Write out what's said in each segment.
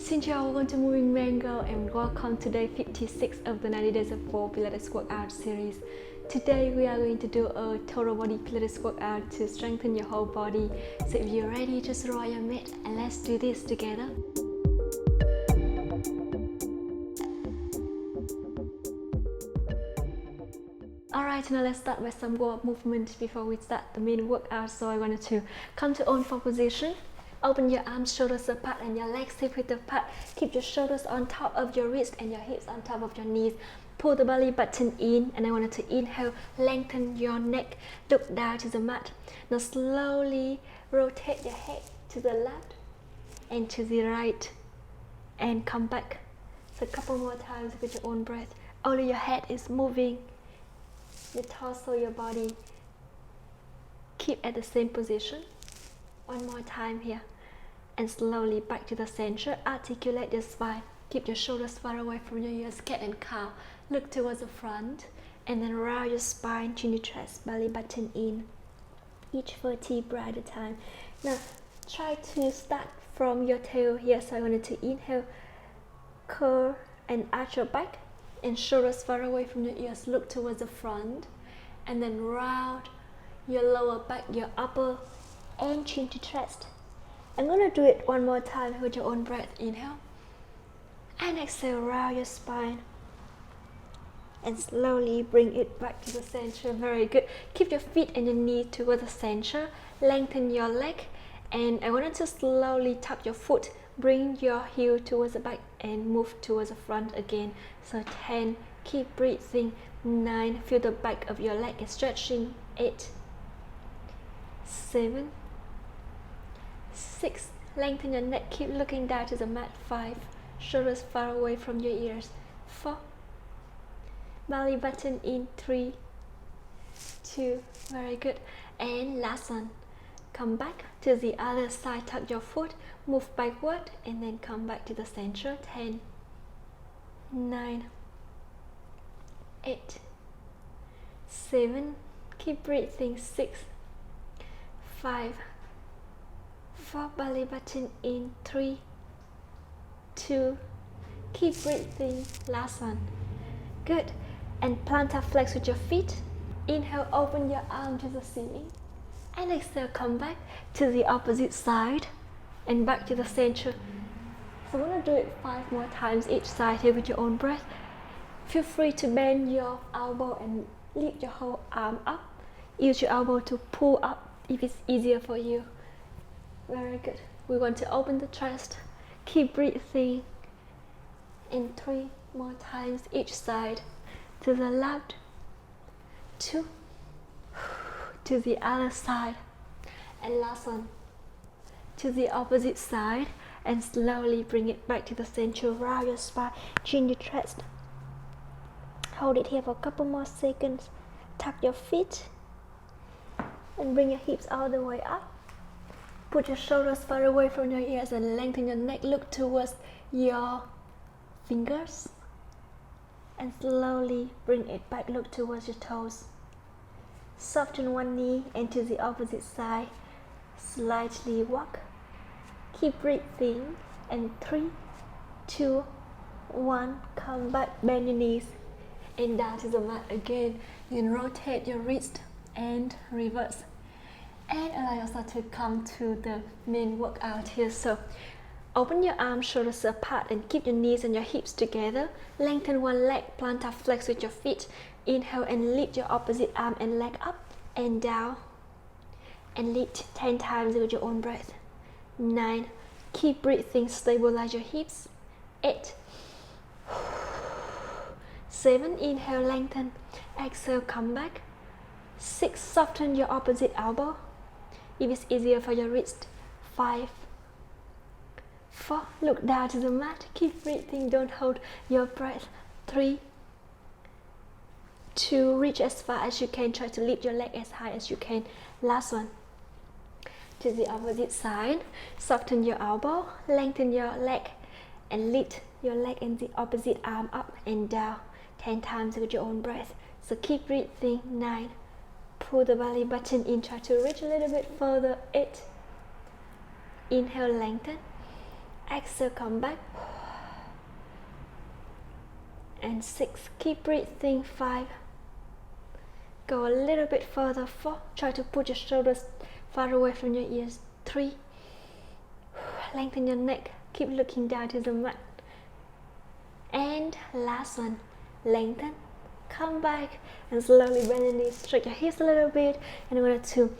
Xin chào, welcome to Moving Man Girl and welcome to day 56 of the 90 days of 4 Pilates workout series. Today we are going to do a total body Pilates workout to strengthen your whole body. So if you're ready, just roll your mat and let's do this together. Alright, now let's start with some warm-up movement before we start the main workout. So I wanted to come to all four position. Open your arms, shoulders apart and your legs hip width apart. Keep your shoulders on top of your wrist and your hips on top of your knees. Pull the belly button in and I wanted to inhale, lengthen your neck, look down to the mat. Now slowly rotate your head to the left and to the right and come back. So a couple more times with your own breath. Only your head is moving. Your torso, your body, keep at the same position. One more time here. And slowly back to the center. Articulate your spine. Keep your shoulders far away from your ears. Cat and cow. Look towards the front. And then round your spine, chin to chest, belly button in. Each vertebra at a time. Now, try to start from your tail here. So I wanted to inhale, curl and arch your back. And shoulders far away from your ears. Look towards the front. And then round your lower back, your upper and chin to chest. I'm gonna do it one more time with your own breath. Inhale and exhale, round your spine and slowly bring it back to the center. Very good. Keep your feet and your knees towards the center. Lengthen your leg and I want you to slowly tap your foot. Bring your heel towards the back and move towards the front again. So 10, keep breathing. 9, feel the back of your leg is stretching. 8, 7, 6, lengthen your neck, keep looking down to the mat. 5, shoulders far away from your ears. 4, belly button in. 3, 2, very good. And last one, come back to the other side, tuck your foot, move backward and then come back to the center. 10, 9, 8, 7, keep breathing. 6, 5, 4, belly button in. 3, 2, keep breathing. Last one. Good. And plantar flex with your feet. Inhale, open your arm to the ceiling. And exhale, come back to the opposite side and back to the center. So I'm going to do it 5 more times each side here with your own breath. Feel free to bend your elbow and lift your whole arm up. Use your elbow to pull up if it's easier for you. Very good. We want to open the chest. Keep breathing. And 3 more times each side. To the left. 2. To the other side. And last one. To the opposite side. And slowly bring it back to the center. Round your spine. Chin your chest. Hold it here for a couple more seconds. Tuck your feet. And bring your hips all the way up. Put your shoulders far away from your ears and lengthen your neck. Look towards your fingers. And slowly bring it back. Look towards your toes. Soften one knee and to the opposite side. Slightly walk. Keep breathing. And 3, 2, 1. Come back. Bend your knees. And down to the mat again. Then rotate your wrist and reverse. And allow yourself to come to the main workout here. So open your arms, shoulders apart and keep your knees and your hips together. Lengthen one leg, plantar flex with your feet. Inhale and lift your opposite arm and leg up and down. And lift 10 times with your own breath. 9, keep breathing, stabilize your hips. 8, 7, inhale, lengthen. Exhale, come back. 6, soften your opposite elbow if it's easier for your wrist. 5, 4, look down to the mat. Keep breathing, don't hold your breath. 3, 2, reach as far as you can. Try to lift your leg as high as you can. Last one. To the opposite side. Soften your elbow, lengthen your leg and lift your leg and the opposite arm up and down 10 times with your own breath. So keep breathing. 9, pull the belly button in, try to reach a little bit further. 8, inhale, lengthen. exhale, come back, and 6, keep breathing, 5, go a little bit further, 4, try to put your shoulders far away from your ears, 3, lengthen your neck, keep looking down to the mat, and last one, lengthen, come back, and slowly bend your knees, stretch your hips a little bit, and I want to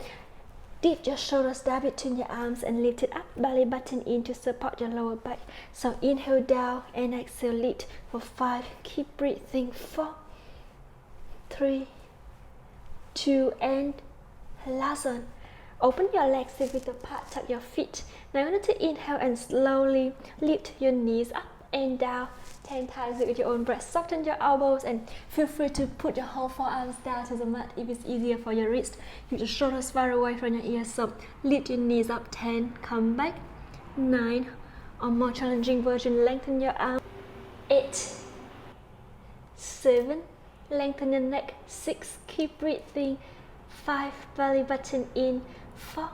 dip your shoulders down between your arms and lift it up, belly button in to support your lower back. So inhale down and exhale, lift for 5, keep breathing, 4, 3, 2, and last one. Open your legs with the part, tuck your feet. Now I want to inhale and slowly lift your knees up and down 10 times with your own breath. Soften your elbows and feel free to put your whole forearms down to the mat if it's easier for your wrist. Keep your shoulders far away from your ears. So lift your knees up, 10, come back, 9, or more challenging version, lengthen your arms, 8, 7, lengthen your neck, 6, keep breathing, 5, belly button in, 4,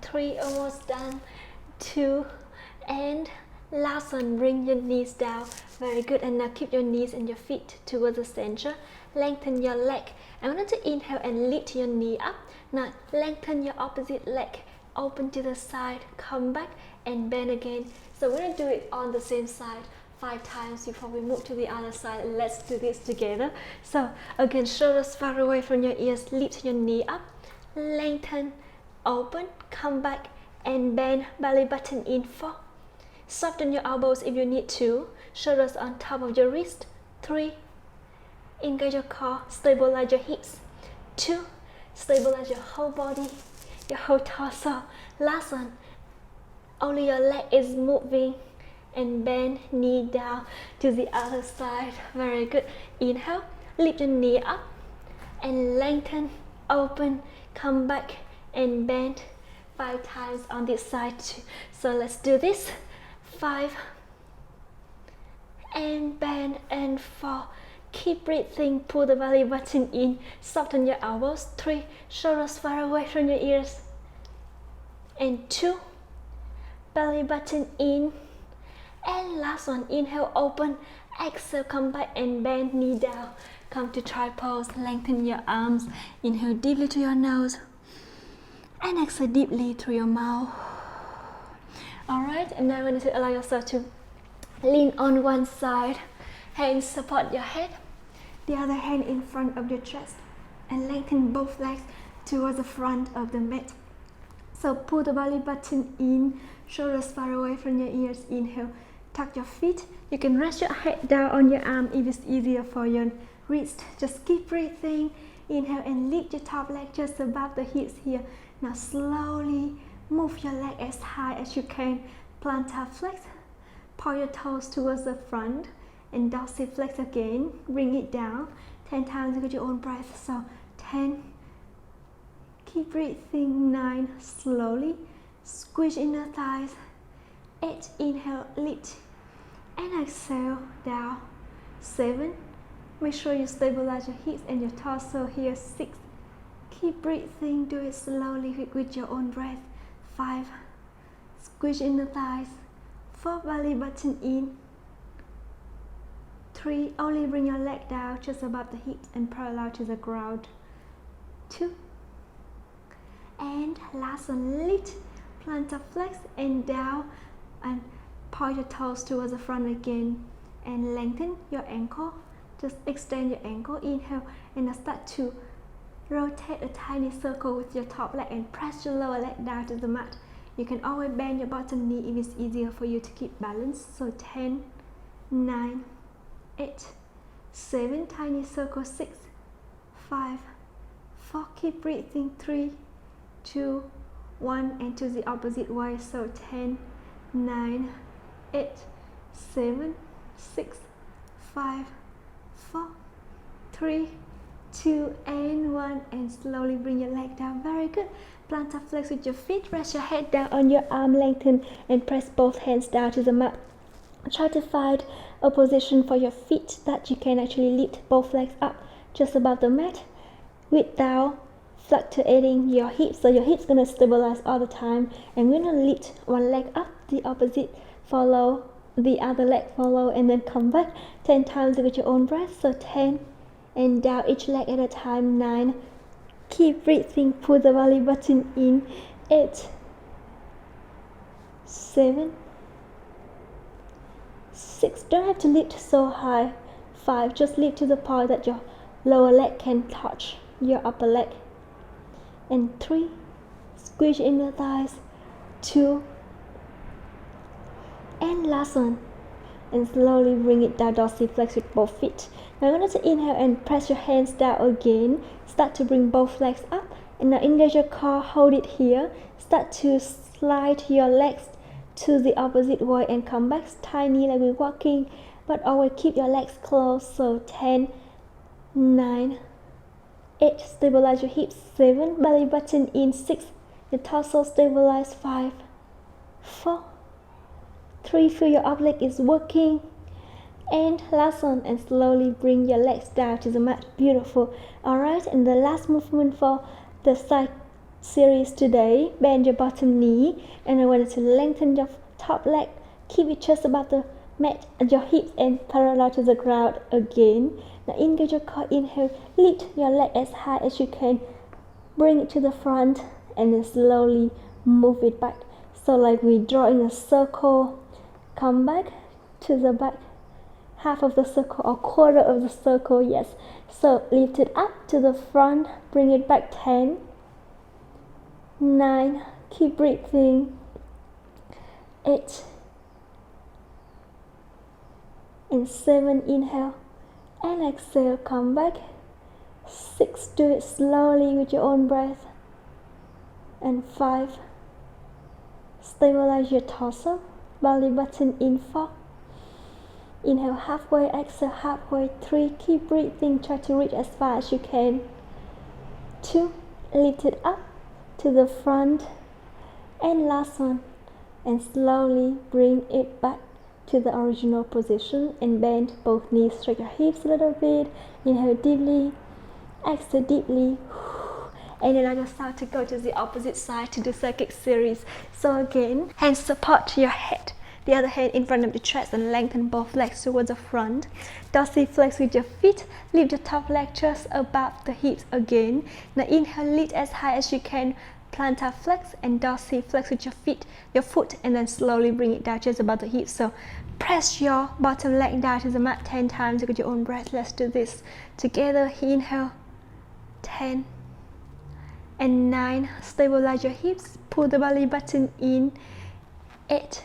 3, almost done, 2, and last one, bring your knees down, very good, and now keep your knees and your feet towards the center, lengthen your leg. I want you to inhale and lift your knee up, now lengthen your opposite leg, open to the side, come back and bend again. So we're going to do it on the same side 5 times before we move to the other side. Let's do this together. So again, shoulders far away from your ears, lift your knee up, lengthen, open, come back and bend, belly button in, 4, soften your elbows if you need to, shoulders on top of your wrist, 3, engage your core, stabilize your hips, 2, stabilize your whole body, your whole torso, last one, only your leg is moving, and bend knee down to the other side, very good. Inhale, lift your knee up and lengthen, open, come back and bend 5 times on this side too. So let's do this, 5 and bend, and 4, keep breathing, pull the belly button in, soften your elbows, 3, shoulders far away from your ears, and 2, belly button in, and last one, inhale, open, exhale, come back and bend knee down, come to try pose, lengthen your arms, inhale deeply to your nose and exhale deeply through your mouth. Alright, and now I want you to allow yourself to lean on one side, hands support your head, the other hand in front of your chest, and lengthen both legs towards the front of the mat. So pull the belly button in, shoulders far away from your ears, inhale, tuck your feet. You can rest your head down on your arm if it's easier for your wrist. Just keep breathing, inhale and lift your top leg just above the hips here. Now slowly move your leg as high as you can, plantar flex, point your toes towards the front, and dorsiflex again, bring it down 10 times with your own breath. So 10, keep breathing, 9, slowly squeeze inner thighs, 8, inhale, lift and exhale down, 7, make sure you stabilize your hips and your torso here, 6, keep breathing, do it slowly with your own breath, 5, squeeze inner thighs, 4, belly button in, 3, only bring your leg down just above the hips and parallel to the ground, 2, and last one, lift, plantar flex and down, and point your toes towards the front again, and lengthen your ankle, just extend your ankle, inhale, and now start to rotate a tiny circle with your top leg and press your lower leg down to the mat. You can always bend your bottom knee if it's easier for you to keep balance. So 10, 9, 8, 7, tiny circle, 6, 5, 4, keep breathing, 3, 2, 1, and to the opposite way. So 10, 9, 8, 7, 6, 5, 4, 3, 2, and 1, and slowly bring your leg down, very good. Plantar flex with your feet, rest your head down on your arm, lengthen and press both hands down to the mat. Try to find a position for your feet that you can actually lift both legs up just above the mat without fluctuating your hips. So your hips gonna stabilize all the time, and we're gonna lift one leg up, the opposite, follow the other leg, follow, and then come back 10 times with your own breath. So 10 and down each leg at a time. 9, keep breathing, pull the belly button in. 8, 7, 6, don't have to lift so high. 5, just lift to the point that your lower leg can touch your upper leg. And 3, squeeze in your thighs. 2, and last one, and slowly bring it down, dorsiflex with both feet. Now I'm going to inhale and press your hands down again. Start to bring both legs up, and now engage your core, hold it here. Start to slide your legs to the opposite way and come back tiny like we're walking, but always keep your legs closed. So 10, 9, 8, stabilize your hips. 7, belly button in. 6, your torso stabilize. 5, 4, 3, feel your upper leg is working. And last one, and slowly bring your legs down to the mat. Beautiful. Alright, and the last movement for the side series today, bend your bottom knee, and I wanted to lengthen your top leg. Keep it just above the mat and your hips and parallel to the ground again. Now engage your core, inhale, lift your leg as high as you can, bring it to the front, and then slowly move it back. So like we draw in a circle, come back to the back half of the circle or quarter of the circle. Yes, so lift it up to the front, bring it back. 10, 9, keep breathing. 8 and 7, inhale and exhale, come back. 6, do it slowly with your own breath. And 5, stabilize your torso, belly button in. 4, inhale halfway, exhale halfway. 3, keep breathing, try to reach as far as you can. 2, lift it up to the front. And last one, and slowly bring it back to the original position and bend both knees, stretch your hips a little bit. Inhale deeply, exhale deeply, and then I'm going to start to go to the opposite side to the circuit series. So again, hands support your head, the other hand in front of the chest, and lengthen both legs towards the front. Dorsiflex with your feet, lift the top leg just above the hips again. Now inhale, lift as high as you can, plantar flex and dorsiflex with your feet, your foot, and then slowly bring it down just above the hips. So press your bottom leg down to the mat 10 times with your own breath. Let's do this together. Inhale, 10 and 9, stabilize your hips, pull the belly button in. 8,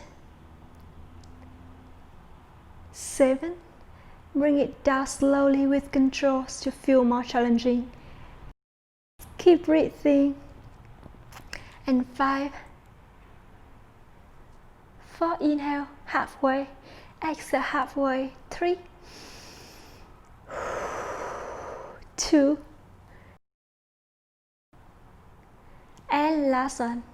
7, bring it down slowly with control to feel more challenging. Keep breathing. And 5, 4, inhale halfway, exhale halfway. 3, 2, and last one.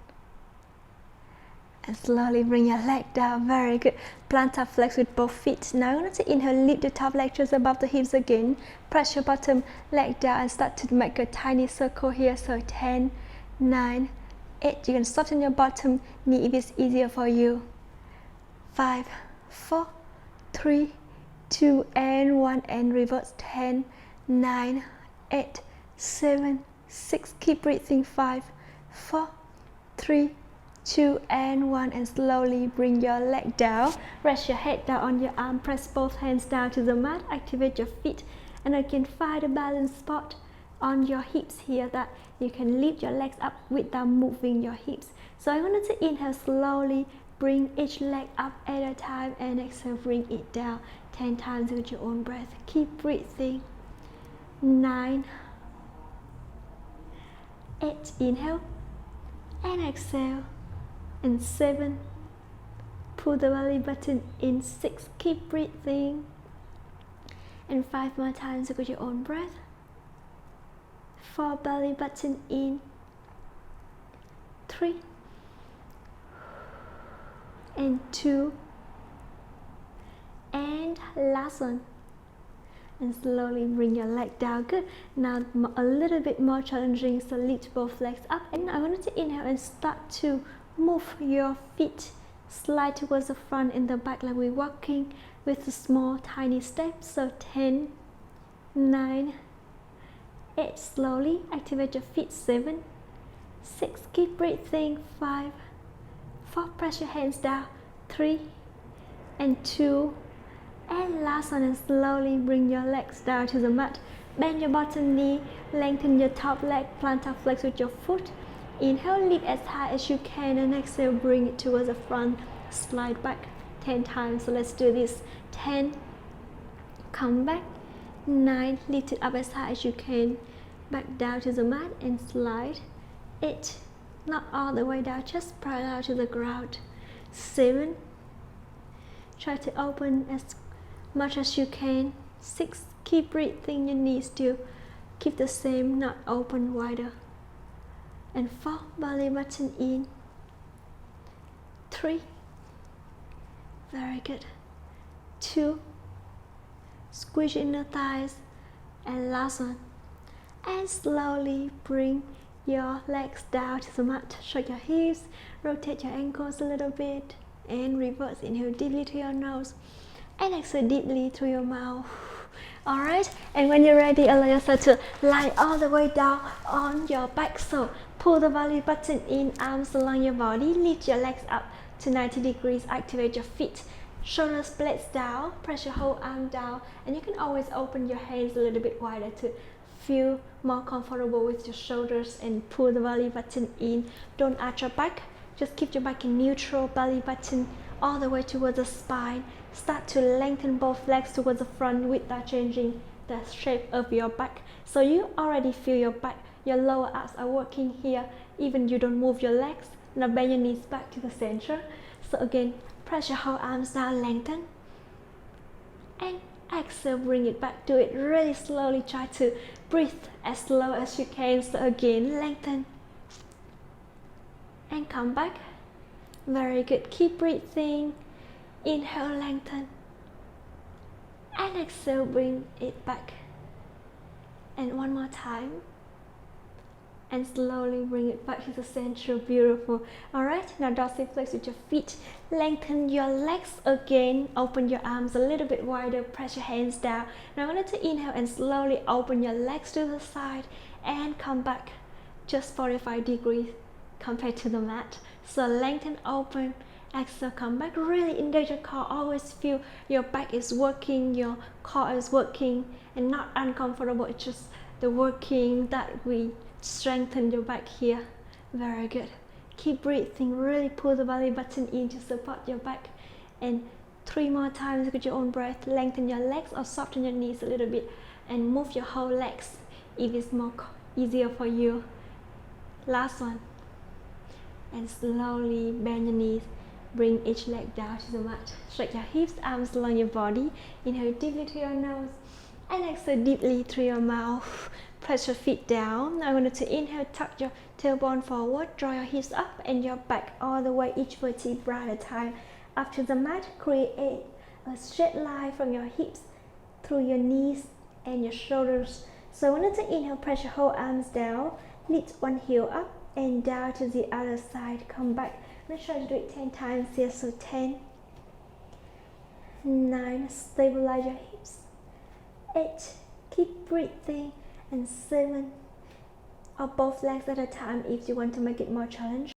And slowly bring your leg down. Very good. Plantar flex with both feet. Now I'm going to inhale, lift the top leg just above the hips again. Press your bottom leg down and start to make a tiny circle here. So 10, 9, 8. You can soften your bottom knee if it's easier for you. 5, 4, 3, 2, and 1, and reverse. 10, 9, 8, 7, 6. Keep breathing. 5, 4, 3, 2, and 1, and slowly bring your leg down. Rest your head down on your arm, press both hands down to the mat, activate your feet, and again find a balance spot on your hips here that you can lift your legs up without moving your hips. So I wanted to inhale, slowly bring each leg up at a time, and exhale, bring it down 10 times with your own breath. Keep breathing. 9, 8, inhale and exhale. And 7, pull the belly button in. 6, keep breathing. And 5 more times with your own breath. 4, belly button in. 3, and 2, and last one. And slowly bring your leg down. Good. Now a little bit more challenging, so lift both legs up. And I wanted to inhale and start to move your feet slide towards the front and the back like we're walking with a small tiny steps. So 10, 9, 8, slowly activate your feet. 7, 6, keep breathing. 5, 4, press your hands down. 3 and 2, and last one, and slowly bring your legs down to the mat. Bend your bottom knee, lengthen your top leg, plantar flex with your foot. Inhale, lift as high as you can, and exhale, bring it towards the front, slide back 10 times. So let's do this. 10, come back. 9, lift it up as high as you can, back down to the mat and slide. 8, not all the way down, just parallel to the ground. 7, try to open as much as you can. 6, keep breathing, your knees still keep the same, not open wider. And 4, belly button in. 3, very good. 2, squeeze your inner thighs, and last one. And slowly bring your legs down to the mat. Shake your hips, rotate your ankles a little bit, and reverse. Inhale deeply through your nose and exhale deeply through your mouth. Alright, and when you're ready, allow yourself to lie all the way down on your back. So pull the belly button in, arms along your body, lift your legs up to 90 degrees, activate your feet, shoulders blades down, press your whole arm down, and you can always open your hands a little bit wider to feel more comfortable with your shoulders, and pull the belly button in. Don't arch your back, just keep your back in neutral, belly button all the way towards the spine. Start to lengthen both legs towards the front without changing the shape of your back. So you already feel your back, your lower abs are working here, even you don't move your legs. Now bend your knees back to the center. So again, press your whole arms down, lengthen, and exhale, bring it back. Do it really slowly, try to breathe as slow as you can. So again, lengthen and come back. Very good, keep breathing. Inhale, lengthen, and exhale, bring it back. And one more time, and slowly bring it back to the center. Beautiful. Alright, now dorsiflex with your feet, lengthen your legs again, open your arms a little bit wider, press your hands down. Now I want you to inhale and slowly open your legs to the side and come back just 45 degrees compared to the mat. So lengthen, open, exhale, come back. Really engage your core. Always feel your back is working, your core is working, and not uncomfortable. It's just the working that we strengthen your back here. Very good. Keep breathing. Really pull the belly button in to support your back. And 3 more times with your own breath. Lengthen your legs or soften your knees a little bit, and move your whole legs if it's more easier for you. Last one. And slowly bend your knees. Bring each leg down to the mat. Stretch your hips, arms along your body. Inhale deeply through your nose and exhale deeply through your mouth. Press your feet down. Now I want you to inhale, tuck your tailbone forward, draw your hips up and your back all the way, each vertebra at a time, up to the mat. Create a straight line from your hips through your knees and your shoulders. So I want you to inhale, press your whole arms down, lift one heel up and down to the other side. Come back. Let's try to do it 10 times here. So 10, 9, stabilize your hips. 8, keep breathing. And 7, or both legs at a time if you want to make it more challenging.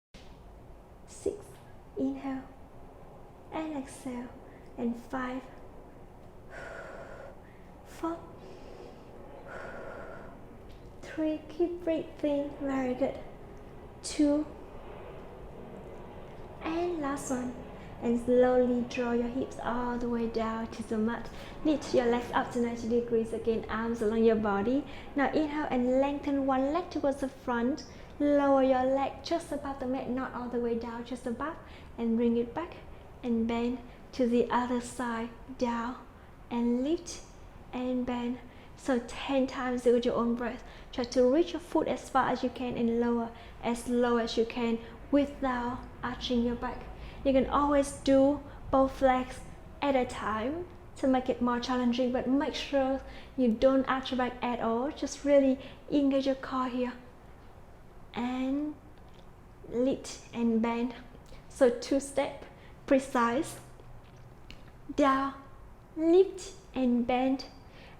6, inhale and exhale. And 5, 4, 3, keep breathing. Very good. 2, and last one. And slowly draw your hips all the way down to the mat. Lift your legs up to 90 degrees again, arms along your body. Now inhale and lengthen one leg towards the front. Lower your leg just above the mat, not all the way down, just above. And bring it back and bend to the other side. Down and lift and bend. So 10 times with your own breath. Try to reach your foot as far as you can and lower as low as you can without arching your back. You can always do both legs at a time to make it more challenging, but make sure you don't arch your back at all. Just really engage your core here and lift and bend. So 2 step, precise. Down, lift and bend,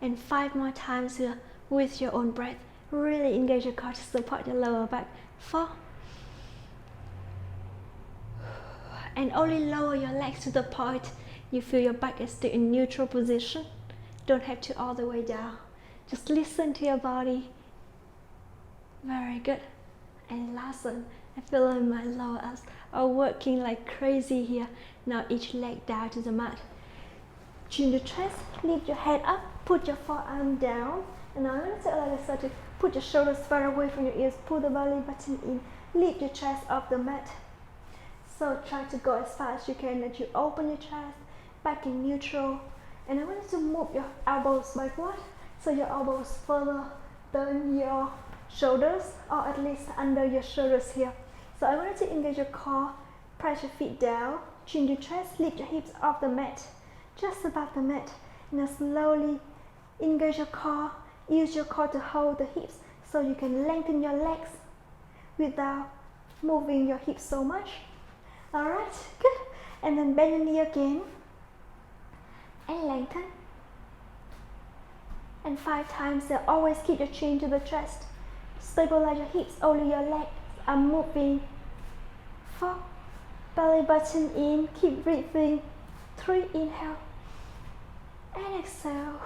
and 5 more times here with your own breath. Really engage your core to support your lower back. 4, and only lower your legs to the point you feel your back is still in neutral position. Don't have to all the way down. Just listen to your body. Very good. And last one, I feel like my lower abs are working like crazy here. Now each leg down to the mat. Chin the chest, lift your head up, put your forearm down. And now I'm going to allow yourself to put your shoulders far away from your ears, pull the belly button in, lift your chest off the mat. So try to go as far as you can, that you open your chest, back in neutral. And I want you to move your elbows backward, so your elbows further than your shoulders, or at least under your shoulders here. So I want you to engage your core, press your feet down, chin your chest, lift your hips off the mat, just above the mat. Now slowly engage your core, use your core to hold the hips so you can lengthen your legs without moving your hips so much. Alright, good. And then bend your knee again and lengthen. And 5 times there, always keep your chin to the chest. Stabilize your hips, only your legs are moving. 4, belly button in, keep breathing. 3, inhale and exhale.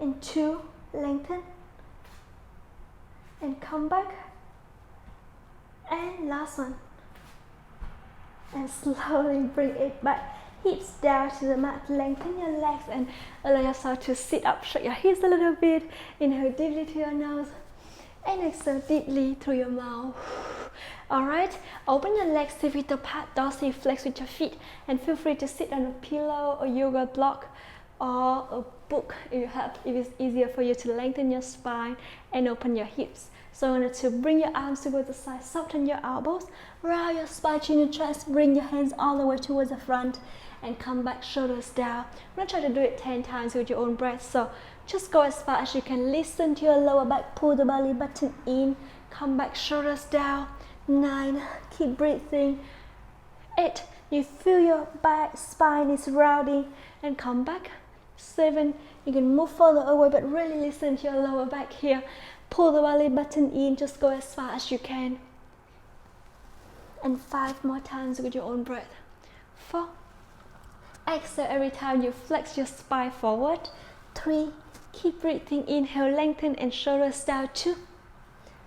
And 2, lengthen and come back. And last one. And slowly bring it back. Hips down to the mat, lengthen your legs and allow yourself to sit up, shake your hips a little bit. Inhale deeply to your nose and exhale deeply through your mouth. Alright, open your legs to feet apart, dorsal flex with your feet, and feel free to sit on a pillow or yoga block or a book if it's easier for you to lengthen your spine and open your hips. So I want you to bring your arms towards the side, soften your elbows, round your spine, chin your chest, bring your hands all the way towards the front and come back, shoulders down. I'm going to try to do it 10 times with your own breath. So just go as far as you can. Listen to your lower back, pull the belly button in, come back, shoulders down. 9, keep breathing. 8, you feel your back, spine is rounding and come back. 7, you can move further away but really listen to your lower back here. Pull the belly button in, just go as far as you can. And 5 more times with your own breath. 4, exhale every time you flex your spine forward. 3, keep breathing, inhale, lengthen and shoulders down. 2,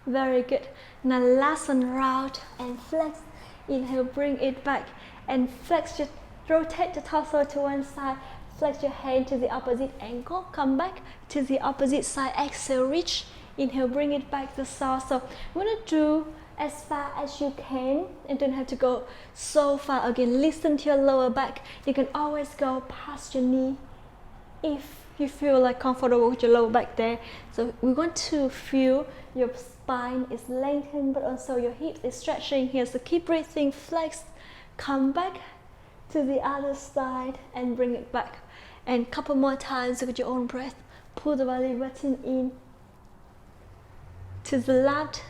very good. Now last one, round and flex. Inhale, bring it back and flex your, rotate the torso to one side. Flex your hand to the opposite ankle, come back to the opposite side, exhale, reach. Inhale, bring it back to the side. So I'm going to do as far as you can and don't have to go so far. Again, listen to your lower back. You can always go past your knee if you feel like comfortable with your lower back there. So we want to feel your spine is lengthened but also your hips is stretching here. So keep breathing, flex, come back to the other side and bring it back. And a couple more times with your own breath. Pull the belly button in to the left,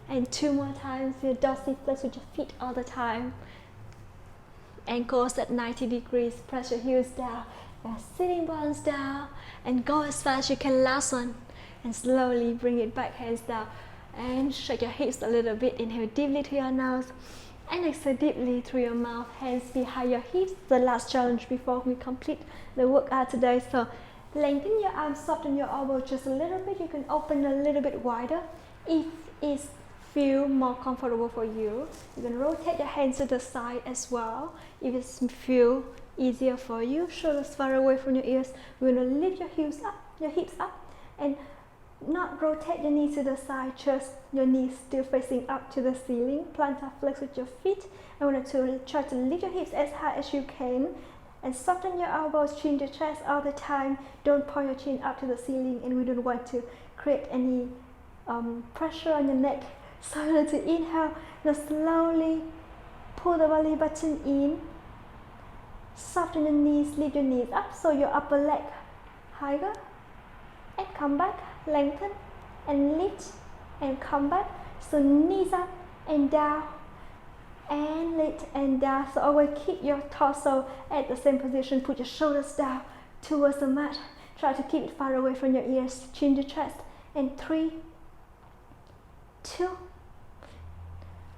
and 2 more times your dorsiflex with your feet all the time. Ankles at 90 degrees, press your heels down, your sitting bones down, and go as fast as you can. Last one, and slowly bring it back, hands down, and shake your hips a little bit. Inhale deeply to your nose, and exhale deeply through your mouth, hands behind your hips. The last challenge before we complete the workout today. So lengthen your arms, soften your elbow just a little bit. You can open a little bit wider if it feels more comfortable for you. You can rotate your hands to the side as well if it feels easier for you. Shoulders far away from your ears. We're going to lift your hips up, and not rotate your knees to the side, just your knees still facing up to the ceiling. Plantar flex with your feet. I want you to try to lift your hips as high as you can and soften your elbows, chin your chest all the time. Don't point your chin up to the ceiling, and we don't want to create any pressure on your neck. So I'm going to inhale, now slowly pull the belly button in, soften your knees, lift your knees up so your upper leg higher, and come back, lengthen and lift and come back. So knees up and down, and lift and down. So always keep your torso at the same position. Put your shoulders down towards the mat. Try to keep it far away from your ears. Chin to chest. And 3, 2,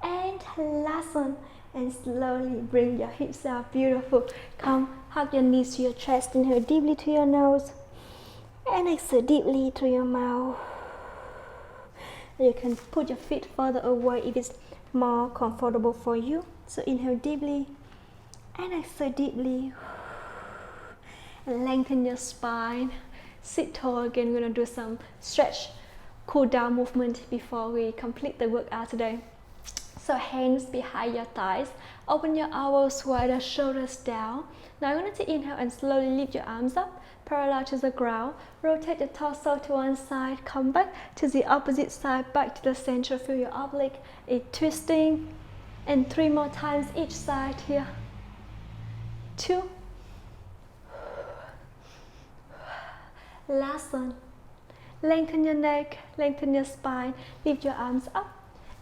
and last one. And slowly bring your hips out. Beautiful. Come, hug your knees to your chest. Inhale deeply to your nose. And exhale deeply through your mouth. You can put your feet further away if it's more comfortable for you. So inhale deeply and exhale deeply. And lengthen your spine. Sit tall again. We're going to do some stretch, cool down movement before we complete the workout today. So hands behind your thighs. Open your elbows wider, shoulders down. Now I'm going to inhale and slowly lift your arms up, parallel to the ground. Rotate your torso to one side. Come back to the opposite side, back to the center. Feel your oblique is twisting. And 3 more times each side here. 2. Last one. Lengthen your neck, lengthen your spine. Lift your arms up.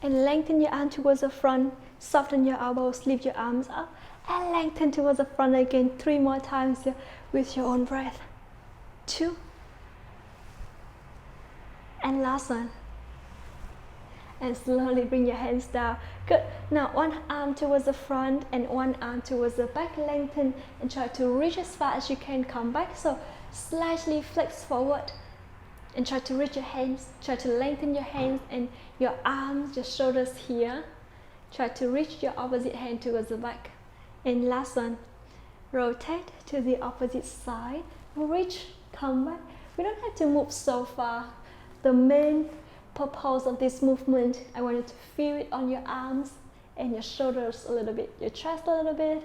And lengthen your arm towards the front. Soften your elbows, lift your arms up. And lengthen towards the front again. 3 more times here with your own breath. 2. And last one. And slowly bring your hands down. Good. Now one arm towards the front and one arm towards the back. Lengthen and try to reach as far as you can. Come back. So slightly flex forward. And try to reach your hands. Try to lengthen your hands and your arms, your shoulders here. Try to reach your opposite hand towards the back. And last one. Rotate to the opposite side. Reach, come back. We don't have to move so far. The main purpose of this movement, I want you to feel it on your arms and your shoulders a little bit, your chest a little bit.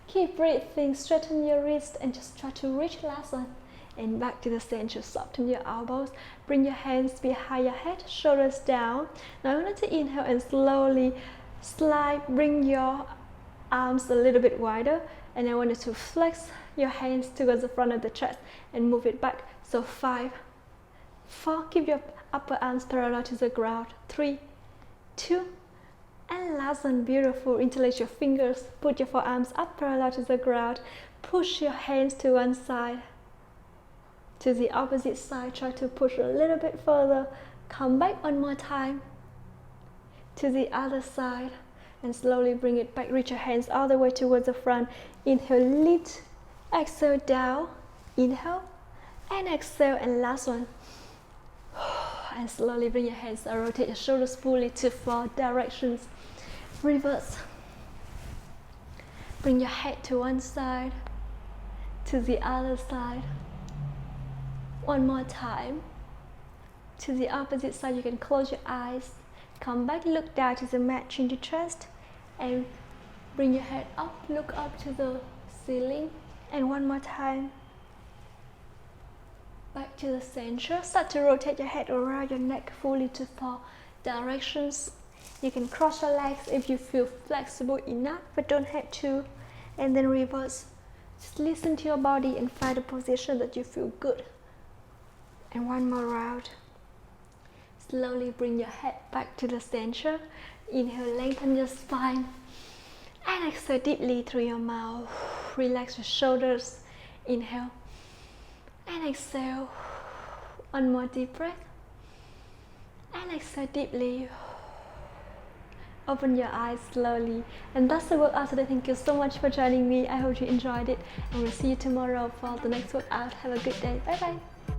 Keep breathing, straighten your wrist and just try to reach last one. And back to the center, soften your elbows. Bring your hands behind your head, shoulders down. Now I want you to inhale and slowly slide, bring your arms a little bit wider. And I want you to flex your hands towards the front of the chest and move it back. So 5, 4, keep your upper arms parallel to the ground. 3, 2, and last one. Beautiful. Interlace your fingers. Put your forearms up parallel to the ground. Push your hands to one side. To the opposite side. Try to push a little bit further. Come back one more time. To the other side. And slowly bring it back. Reach your hands all the way towards the front. Inhale, lift. Exhale, down. Inhale. And exhale. And last one. And slowly bring your hands down. Rotate your shoulders fully to 4 directions. Reverse. Bring your head to one side. To the other side. One more time. To the opposite side. You can close your eyes. Come back, look down to the mat, chin to chest. And bring your head up, look up to the ceiling. And one more time. Back to the center. Start to rotate your head around your neck fully to 4 directions. You can cross your legs if you feel flexible enough, but don't have to. And then reverse. Just listen to your body and find a position that you feel good. And one more round. Slowly bring your head back to the center. Inhale, lengthen your spine. And exhale deeply through your mouth. Relax your shoulders. Inhale. And exhale. One more deep breath. And exhale deeply. Open your eyes slowly. And that's the workout today. Thank you so much for joining me. I hope you enjoyed it. And we'll see you tomorrow for the next workout. Have a good day. Bye bye.